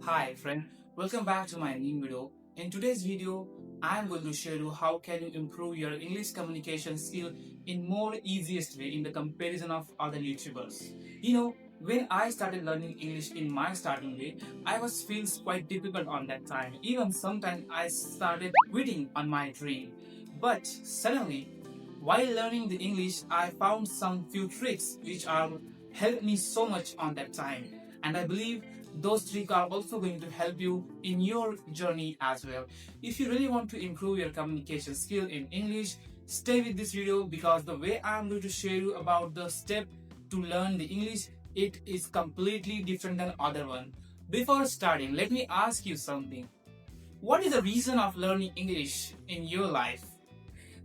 Hi friend, welcome back to my new video. In today's video, I'm going to show you how can you improve your English communication skill in more easiest way in the comparison of other YouTubers. When I started learning English in my starting way, I was feels quite difficult on that time. Even sometimes I started quitting on my dream. But suddenly, while learning the English, I found some few tricks which are helped me so much on that time. And I believe those tricks are also going to help you in your journey as well. If you really want to improve your communication skill in English, stay with this video because the way I'm going to share you about the step to learn the English, it is completely different than other one. Before starting, let me ask you something. What is the reason of learning English in your life?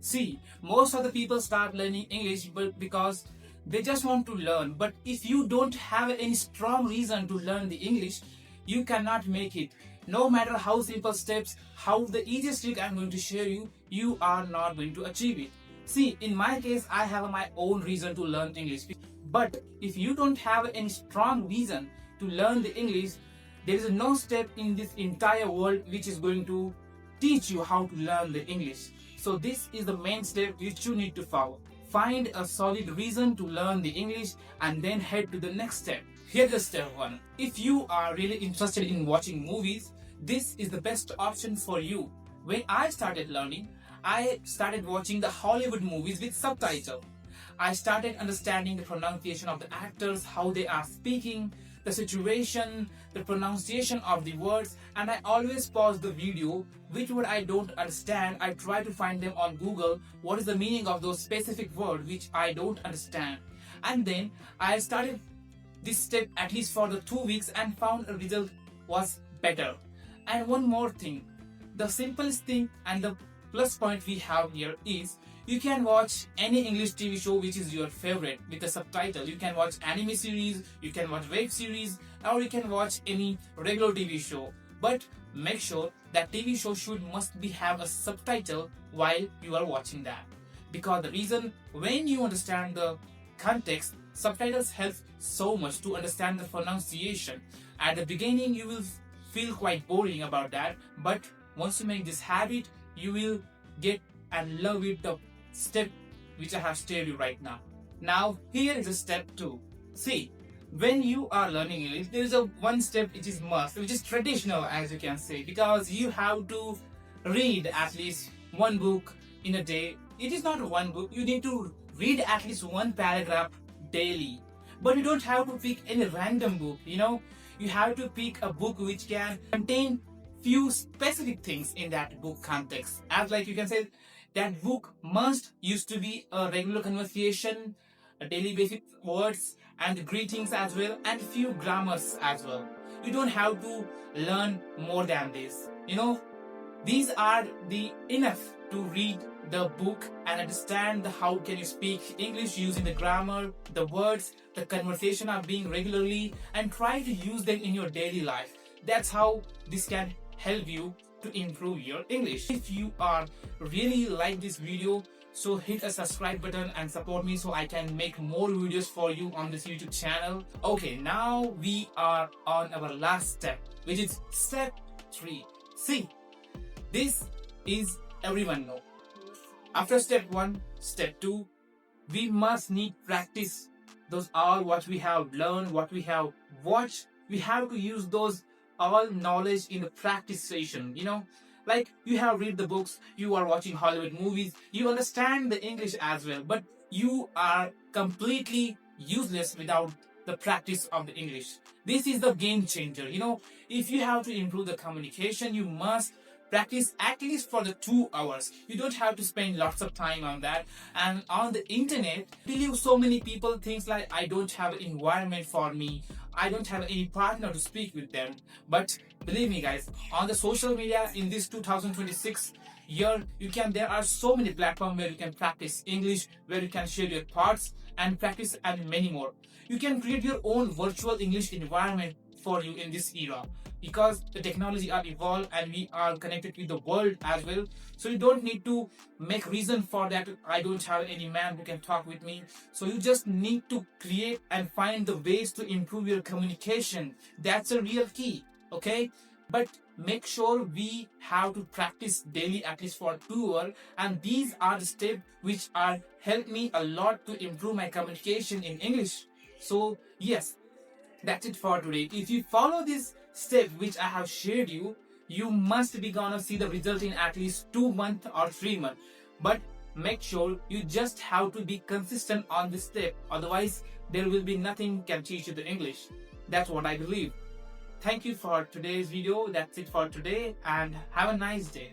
See, most of the people start learning English but because they just want to learn. But if you don't have any strong reason to learn the English, you cannot make it. No matter how simple steps, how the easiest trick I'm going to share you, you are not going to achieve it. See, in my case, I have my own reason to learn English. But if you don't have any strong reason to learn the English, there is no step in this entire world which is going to teach you how to learn the English. So this is the main step which you need to follow. Find a solid reason to learn the English and then head to the next step. Here's the step 1. If you are really interested in watching movies, this is the best option for you. When I started learning, I started watching the Hollywood movies with subtitle. I started understanding the pronunciation of the actors, how they are speaking, the situation, the pronunciation of the words, and I always pause the video. Which word I don't understand, I try to find them on Google. What is the meaning of those specific words which I don't understand? And then I started this step at least for the 2 weeks and found a result was better. And one more thing, the simplest thing and the plus point we have here is you can watch any English TV show which is your favorite with a subtitle. You can watch anime series, you can watch web series, or you can watch any regular TV show. But make sure that TV show must have a subtitle while you are watching that. Because the reason when you understand the context, subtitles help so much to understand the pronunciation. At the beginning you will feel quite boring about that, but once you make this habit, you will get and love it the step which I have shared you right now. Now here is a step 2. See, when you are learning English, there is a one step which is must, which is traditional as you can say, because you have to read at least one book in a day. It is not one book, you need to read at least one paragraph daily. But you don't have to pick any random book, you have to pick a book which can contain few specific things in that book context. As like you can say that book must used to be a regular conversation, a daily basic words and greetings as well, and few grammars as well. You don't have to learn more than this. These are the enough to read the book and understand how can you speak English using the grammar, the words, the conversation are being regularly, and try to use them in your daily life. That's how this can help you to improve your English. If you are really like this video, so hit a subscribe button and support me so I can make more videos for you on this YouTube channel. Okay, now we are on our last step, which is step 3. See, this is everyone know. After step 1, step 2, we must need practice. Those are what we have learned, what we have watched. We have to use those all knowledge in the practice session. Like you have read the books, you are watching Hollywood movies, you understand the English as well, but you are completely useless without the practice of the English. This is the game changer. If you have to improve the communication, you must practice at least for the 2 hours. You don't have to spend lots of time on that. And on the internet, believe so many people things like I don't have an environment for me, I don't have any partner to speak with them. But believe me guys, on the social media in this 2026 year, there are so many platforms where you can practice English, where you can share your thoughts and practice, and many more. You can create your own virtual English environment for you in this era, because the technology are evolved and we are connected with the world as well. So you don't need to make reason for that I don't have any man who can talk with me. So you just need to create and find the ways to improve your communication. That's a real key. Okay, but make sure we have to practice daily at least for 2 hours, and these are the steps which are helped me a lot to improve my communication in English. So yes, that's it for today. If you follow this step which I have shared you, you must be gonna see the result in at least 2 months or 3 months. But make sure you just have to be consistent on this step. Otherwise, there will be nothing can teach you the English. That's what I believe. Thank you for today's video. That's it for today, and have a nice day.